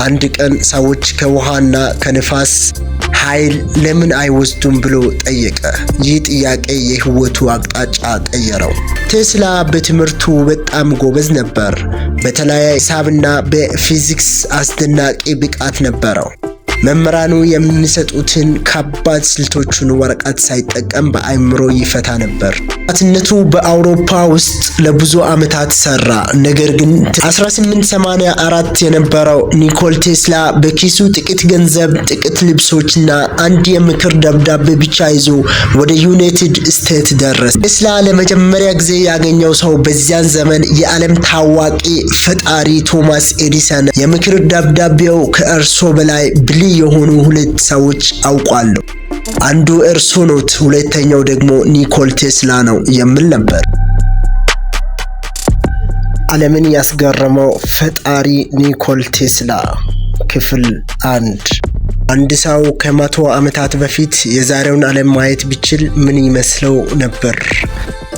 አንድ ቀን ሰዎች ከውሃና ከንፋስ ኃይል ለምን አይወስዱም ብሎ ጠየቀ። ይህ ጥያቄ የህይወቱ አቅጣጫ ቀየረው። ቴስላ በትምህርቱ በጣም ጎበዝ ነበር። በተለይ ሂሳብና በፊዚክስ አስደናቂ ብቃት ነበረው። መምህራኑ የሚሰጡትን ከባድ ስልቶችን ወረቀት ሳይጠቀም በአእምሮ ይፈታ ነበር። ወጣትነቱ በአውሮፓ ውስጥ ለብዙ ዓመታት ሰራ። ነገር ግን 1884 የነበረው ኒኮላ ቴስላ በኪሱ ጥቂት ገንዘብ፣ ጥቂት ልብሶችና አንድ የምክር ደብዳቤ ብቻ ይዞ ወደ ዩናይትድ ስቴትስ ደረሰ። ቴስላ ለመጀመሪያ ጊዜ ያገኘው ሰው በዚያን ዘመን የዓለም ታዋቂ ፈጣሪ ቶማስ ኤዲሰን። የምክር ደብዳቤው ከእርሶ በላይ ብልህ የሆኑ ሁለት ሰዎች አውቃለሁ፣ አንዱ እርሱ ነው፣ ሁለተኛው ደግሞ ኒኮላ ቴስላ ነው የሚል ነበር። ዓለምን ያስገረመው ፈጣሪ ኒኮላ ቴስላ ክፍል 1። አንድ ሰው ከ100 ዓመታት በፊት የዛሬውን ዓለም ማየት ቢችል ምን ይመስለው ነበር?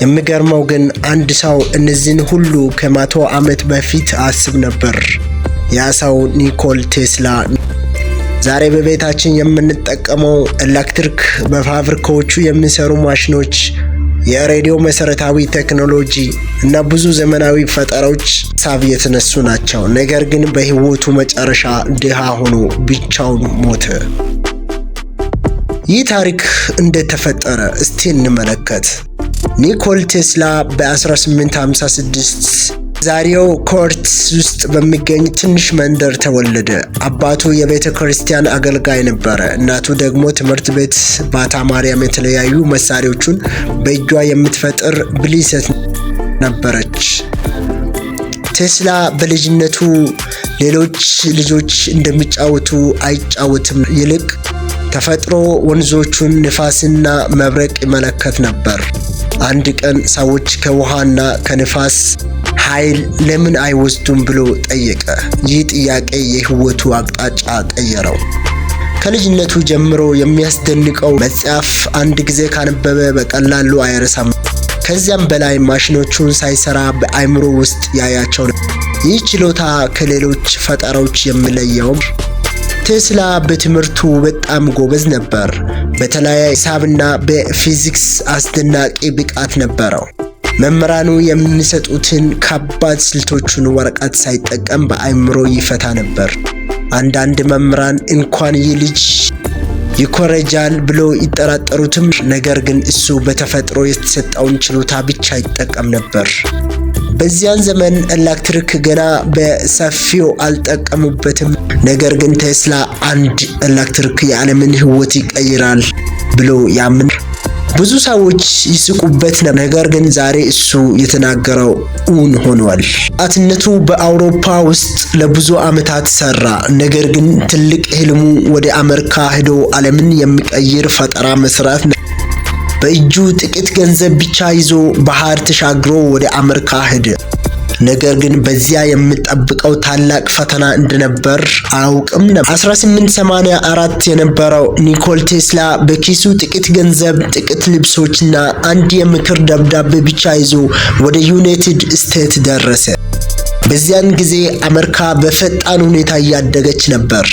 የሚገርመው ግን አንድ ሰው እነዚህን ሁሉ ከ100 ዓመት በፊት አስብ ነበር። ያ ሰው ኒኮላ ቴስላ። ዛሬ በቤታችን የምንጠቀመው ኤሌክትሪክ፣ በፋብሪካዎቹ የሚሰሩ ማሽኖች፣ የሬዲዮ መሰረታዊ ቴክኖሎጂ እና ብዙ ዘመናዊ ፈጠራዎች ሀሳብ የተነሱ ናቸው። ነገር ግን በህይወቱ መጨረሻ ድሃ ሆኖ ብቻውን ሞተ። ይህ ታሪክ እንዴት ተፈጠረ? እስቲ እንመለከት። ኒኮላ ቴስላ በ1856 ዛሬው ኮርት ውስጥ በሚገኝ ትንሽ መንደር ተወለደ። አባቱ የቤተ ክርስቲያን አገልጋይ ነበረ። እናቱ ደግሞ ትምህርት ቤት ባታ ማርያም የተለያዩ መሳሪያዎችን በእጇ የምትፈጥር ብልህ ሴት ነበረች። ቴስላ በልጅነቱ ሌሎች ልጆች እንደሚጫወቱ አይጫወትም። ይልቅ ተፈጥሮ፣ ወንዞቹን፣ ንፋስና መብረቅ ይመለከት ነበር። አንድ ቀን ሰዎች ከውሃና ከንፋስ ኃይል ለምን አይወስዱም ብሎ ጠየቀ። ይህ ጥያቄ የህይወቱ አቅጣጫ ቀየረው። ከልጅነቱ ጀምሮ የሚያስደንቀው መጽሐፍ አንድ ጊዜ ካነበበ በቀላሉ አይረሳም። ከዚያም በላይ ማሽኖቹን ሳይሰራ በአእምሮ ውስጥ ያያቸው ነበር። ይህ ችሎታ ከሌሎች ፈጠራዎች የሚለየው ቴስላ በትምህርቱ በጣም ጎበዝ ነበር። በተለይ ሂሳብና በፊዚክስ አስደናቂ ብቃት ነበረው። መምህራኑ የሚሰጡትን ከባድ ስልቶችን ወረቀት ሳይጠቀም በአእምሮ ይፈታ ነበር። አንዳንድ መምህራን እንኳን ይህ ልጅ ይኮረጃል ብሎ ይጠራጠሩትም፣ ነገር ግን እሱ በተፈጥሮ የተሰጠውን ችሎታ ብቻ ይጠቀም ነበር። በዚያን ዘመን ኤሌክትሪክ ገና በሰፊው አልጠቀሙበትም። ነገር ግን ቴስላ አንድ ኤሌክትሪክ የዓለምን ህይወት ይቀይራል ብሎ ያምን። ብዙ ሰዎች ይስቁበት ነበር፣ ነገር ግን ዛሬ እሱ የተናገረው እውን ሆኗል። ወጣትነቱ በአውሮፓ ውስጥ ለብዙ ዓመታት ሰራ። ነገር ግን ትልቅ ህልሙ ወደ አሜሪካ ሄዶ ዓለምን የሚቀይር ፈጠራ መስራት ነው። በእጁ ጥቂት ገንዘብ ብቻ ይዞ ባህር ተሻግሮ ወደ አሜሪካ ሄደ። ነገር ግን በዚያ የሚጠብቀው ታላቅ ፈተና እንደነበር አያውቅም ነበር። 1884 የነበረው ኒኮላ ቴስላ በኪሱ ጥቂት ገንዘብ፣ ጥቂት ልብሶችና አንድ የምክር ደብዳቤ ብቻ ይዞ ወደ ዩናይትድ ስቴትስ ደረሰ። በዚያን ጊዜ አሜሪካ በፈጣን ሁኔታ እያደገች ነበር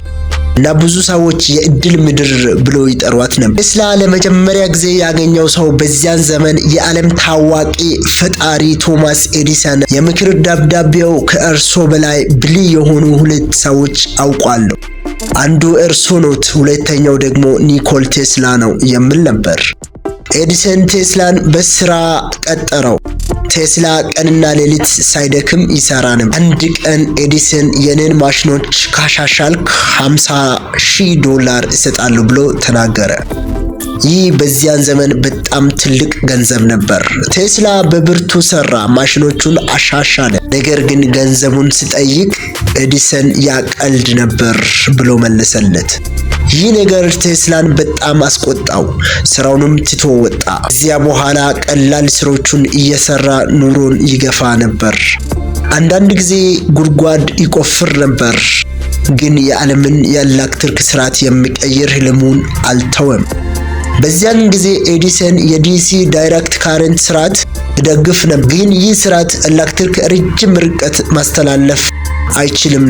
እና ብዙ ሰዎች የእድል ምድር ብሎ ይጠሯት ነበር። ቴስላ ለመጀመሪያ ጊዜ ያገኘው ሰው በዚያን ዘመን የዓለም ታዋቂ ፈጣሪ ቶማስ ኤዲሰን። የምክር ደብዳቤው ከእርሶ በላይ ብልህ የሆኑ ሁለት ሰዎች አውቃለሁ፣ አንዱ እርሱ ነው፣ ሁለተኛው ደግሞ ኒኮላ ቴስላ ነው የሚል ነበር። ኤዲሰን ቴስላን በስራ ቀጠረው። ቴስላ ቀንና ሌሊት ሳይደክም ይሰራ ነበር። አንድ ቀን ኤዲሰን የኔን ማሽኖች ካሻሻልክ $50,000 እሰጣለሁ ብሎ ተናገረ። ይህ በዚያን ዘመን በጣም ትልቅ ገንዘብ ነበር። ቴስላ በብርቱ ሰራ፣ ማሽኖቹን አሻሻለ። ነገር ግን ገንዘቡን ሲጠይቅ ኤዲሰን ያቀልድ ነበር ብሎ መለሰለት። ይህ ነገር ቴስላን በጣም አስቆጣው። ስራውንም ትቶ ወጣ። ከዚያ በኋላ ቀላል ስራዎቹን እየሰራ ኑሮን ይገፋ ነበር። አንዳንድ ጊዜ ጉድጓድ ይቆፍር ነበር፣ ግን የዓለምን የኤሌክትሪክ ስርዓት የሚቀይር ህልሙን አልተወም። በዚያን ጊዜ ኤዲሰን የዲሲ ዳይሬክት ካረንት ስርዓት ይደግፍ ነበር፣ ግን ይህ ስርዓት ኤሌክትሪክ ረጅም ርቀት ማስተላለፍ አይችልም።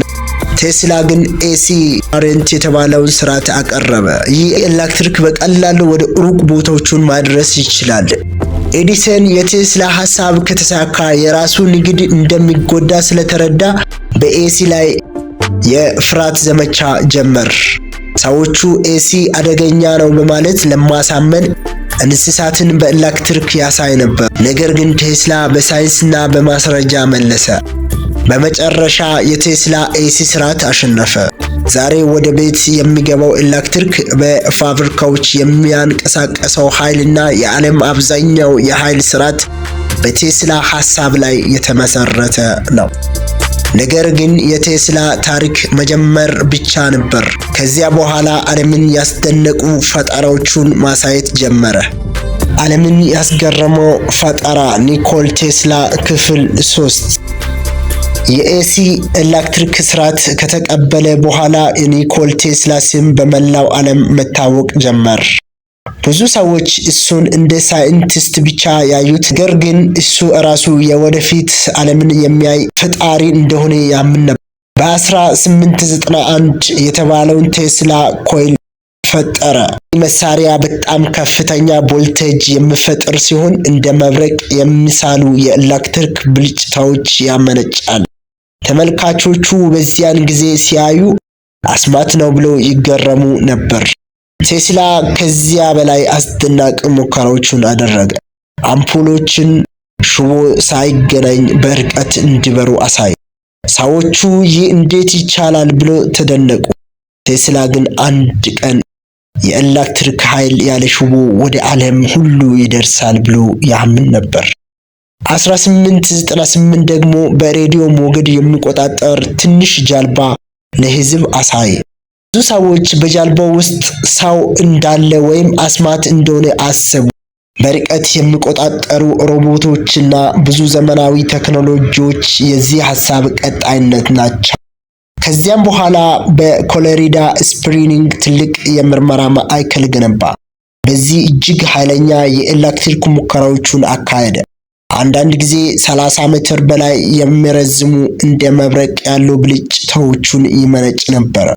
ቴስላ ግን ኤሲ ካረንት የተባለውን ስርዓት አቀረበ። ይህ ኤሌክትሪክ በቀላሉ ወደ ሩቅ ቦታዎችን ማድረስ ይችላል። ኤዲሰን የቴስላ ሐሳብ ከተሳካ የራሱ ንግድ እንደሚጎዳ ስለተረዳ በኤሲ ላይ የፍርሃት ዘመቻ ጀመር። ሰዎቹ ኤሲ አደገኛ ነው በማለት ለማሳመን እንስሳትን በኤሌክትሪክ ያሳይ ነበር። ነገር ግን ቴስላ በሳይንስና በማስረጃ መለሰ። በመጨረሻ የቴስላ ኤሲ ስርዓት አሸነፈ። ዛሬ ወደ ቤት የሚገባው ኤሌክትሪክ በፋብሪካዎች የሚያንቀሳቀሰው ኃይልና የዓለም አብዛኛው የኃይል ስርዓት በቴስላ ሐሳብ ላይ የተመሰረተ ነው። ነገር ግን የቴስላ ታሪክ መጀመር ብቻ ነበር። ከዚያ በኋላ ዓለምን ያስደነቁ ፈጠራዎቹን ማሳየት ጀመረ። ዓለምን ያስገረመው ፈጠራ ኒኮላ ቴስላ ክፍል 3። የኤሲ ኤሌክትሪክ ስርዓት ከተቀበለ በኋላ የኒኮላ ቴስላ ስም በመላው ዓለም መታወቅ ጀመር። ብዙ ሰዎች እሱን እንደ ሳይንቲስት ብቻ ያዩት፣ ነገር ግን እሱ ራሱ የወደፊት ዓለምን የሚያይ ፈጣሪ እንደሆነ ያምን ነበር። በ1891 የተባለውን ቴስላ ኮይል ፈጠረ። ይህ መሳሪያ በጣም ከፍተኛ ቮልቴጅ የሚፈጥር ሲሆን እንደ መብረቅ የሚሳሉ የኤሌክትሪክ ብልጭታዎች ያመነጫል። ተመልካቾቹ በዚያን ጊዜ ሲያዩ አስማት ነው ብለው ይገረሙ ነበር። ቴስላ ከዚያ በላይ አስደናቂ ሙከራዎችን አደረገ። አምፖሎችን ሽቦ ሳይገናኝ በርቀት እንዲበሩ አሳየ። ሰዎቹ ይህ እንዴት ይቻላል ብሎ ተደነቁ። ቴስላ ግን አንድ ቀን የኤሌክትሪክ ኃይል ያለ ሽቦ ወደ ዓለም ሁሉ ይደርሳል ብሎ ያምን ነበር። 1898 ደግሞ በሬዲዮ ሞገድ የሚቆጣጠር ትንሽ ጀልባ ለሕዝብ አሳየ። ብዙ ሰዎች በጀልባው ውስጥ ሰው እንዳለ ወይም አስማት እንደሆነ አሰቡ። በርቀት የሚቆጣጠሩ ሮቦቶችና ብዙ ዘመናዊ ቴክኖሎጂዎች የዚህ ሐሳብ ቀጣይነት ናቸው። ከዚያም በኋላ በኮሎራዶ ስፕሪንግ ትልቅ የምርመራ ማዕከል ገነባ። በዚህ እጅግ ኃይለኛ የኤሌክትሪክ ሙከራዎችን አካሄደ። አንዳንድ ጊዜ 30 ሜትር በላይ የሚረዝሙ እንደ መብረቅ ያሉ ብልጭታዎችን ይመነጭ ነበር።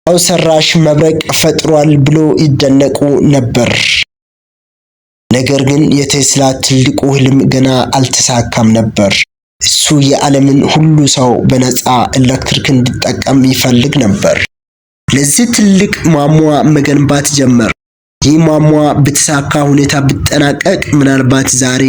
ሰው ሰራሽ መብረቅ ፈጥሯል ብሎ ይደነቁ ነበር። ነገር ግን የቴስላ ትልቁ ህልም ገና አልተሳካም ነበር። እሱ የዓለምን ሁሉ ሰው በነፃ ኤሌክትሪክ እንዲጠቀም ይፈልግ ነበር። ለዚህ ትልቅ ማሟ መገንባት ጀመር። ይህ ማሟ በተሳካ ሁኔታ ቢጠናቀቅ ምናልባት ዛሬ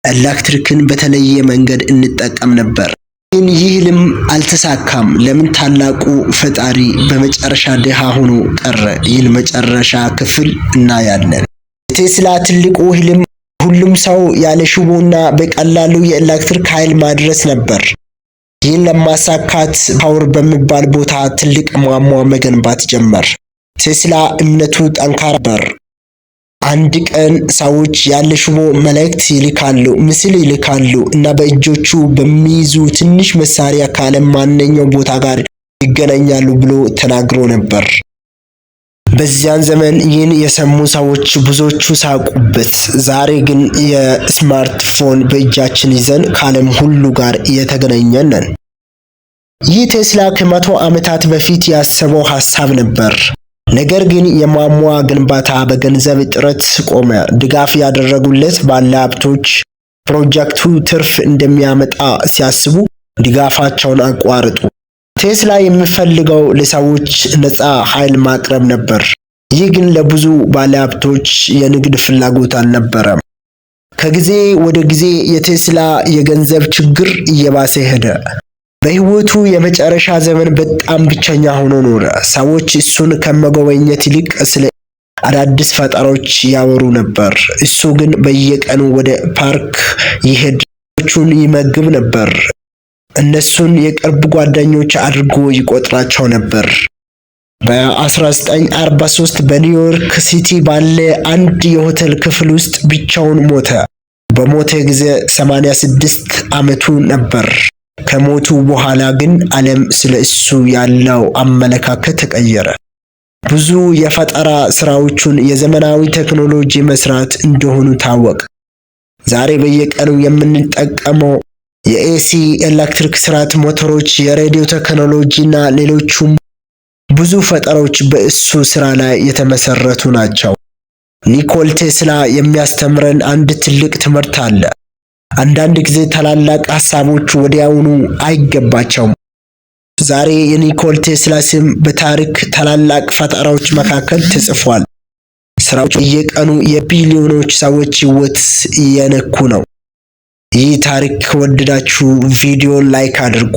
ኤሌክትሪክን በተለየ መንገድ እንጠቀም ነበር። ግን ይህ ህልም አልተሳካም። ለምን? ታላቁ ፈጣሪ በመጨረሻ ድሃ ሆኖ ቀረ። ይህን መጨረሻ ክፍል እናያለን። የቴስላ ትልቁ ህልም ሁሉም ሰው ያለ ሽቦና በቀላሉ የኤሌክትሪክ ኃይል ማድረስ ነበር። ይህን ለማሳካት ፓወር በሚባል ቦታ ትልቅ ማሟ መገንባት ጀመር። ቴስላ እምነቱ ጠንካራ ነበር። አንድ ቀን ሰዎች ያለ ሽቦ መልእክት ይልካሉ፣ ምስል ይልካሉ እና በእጆቹ በሚይዙ ትንሽ መሳሪያ ከዓለም ማንኛውም ቦታ ጋር ይገናኛሉ ብሎ ተናግሮ ነበር። በዚያን ዘመን ይህን የሰሙ ሰዎች ብዙዎቹ ሳቁበት። ዛሬ ግን የስማርትፎን በእጃችን ይዘን ከዓለም ሁሉ ጋር እየተገናኘን ነን። ይህ ቴስላ ከ100 ዓመታት በፊት ያሰበው ሐሳብ ነበር። ነገር ግን የማሟ ግንባታ በገንዘብ እጥረት ቆመ። ድጋፍ ያደረጉለት ባለሀብቶች ፕሮጀክቱ ትርፍ እንደሚያመጣ ሲያስቡ ድጋፋቸውን አቋረጡ። ቴስላ የሚፈልገው ለሰዎች ነፃ ኃይል ማቅረብ ነበር። ይህ ግን ለብዙ ባለሀብቶች የንግድ ፍላጎት አልነበረም። ከጊዜ ወደ ጊዜ የቴስላ የገንዘብ ችግር እየባሰ ሄደ። በሕይወቱ የመጨረሻ ዘመን በጣም ብቸኛ ሆኖ ኖረ። ሰዎች እሱን ከመጎብኘት ይልቅ ስለ አዳዲስ ፈጠራዎች ያወሩ ነበር። እሱ ግን በየቀኑ ወደ ፓርክ ይሄድ፣ ሰዎቹን ይመግብ ነበር። እነሱን የቅርብ ጓደኞች አድርጎ ይቆጥራቸው ነበር። በ1943 በኒውዮርክ ሲቲ ባለ አንድ የሆቴል ክፍል ውስጥ ብቻውን ሞተ። በሞተ ጊዜ 86 ዓመቱ ነበር። ከሞቱ በኋላ ግን ዓለም ስለ እሱ ያለው አመለካከት ተቀየረ። ብዙ የፈጠራ ስራዎቹን የዘመናዊ ቴክኖሎጂ መስራት እንደሆኑ ታወቀ። ዛሬ በየቀኑ የምንጠቀመው የኤሲ ኤሌክትሪክ ስርዓት ሞተሮች፣ የሬዲዮ ቴክኖሎጂ እና ሌሎቹም ብዙ ፈጠራዎች በእሱ ስራ ላይ የተመሰረቱ ናቸው። ኒኮላ ቴስላ የሚያስተምረን አንድ ትልቅ ትምህርት አለ። አንዳንድ ጊዜ ታላላቅ ሐሳቦች ወዲያውኑ አይገባቸውም። ዛሬ የኒኮላ ቴስላ ስም በታሪክ ታላላቅ ፈጠራዎች መካከል ተጽፏል። ስራዎቹ በየቀኑ የቢሊዮኖች ሰዎች ሕይወት እየነኩ ነው። ይህ ታሪክ ከወደዳችሁ ቪዲዮን ላይክ አድርጉ።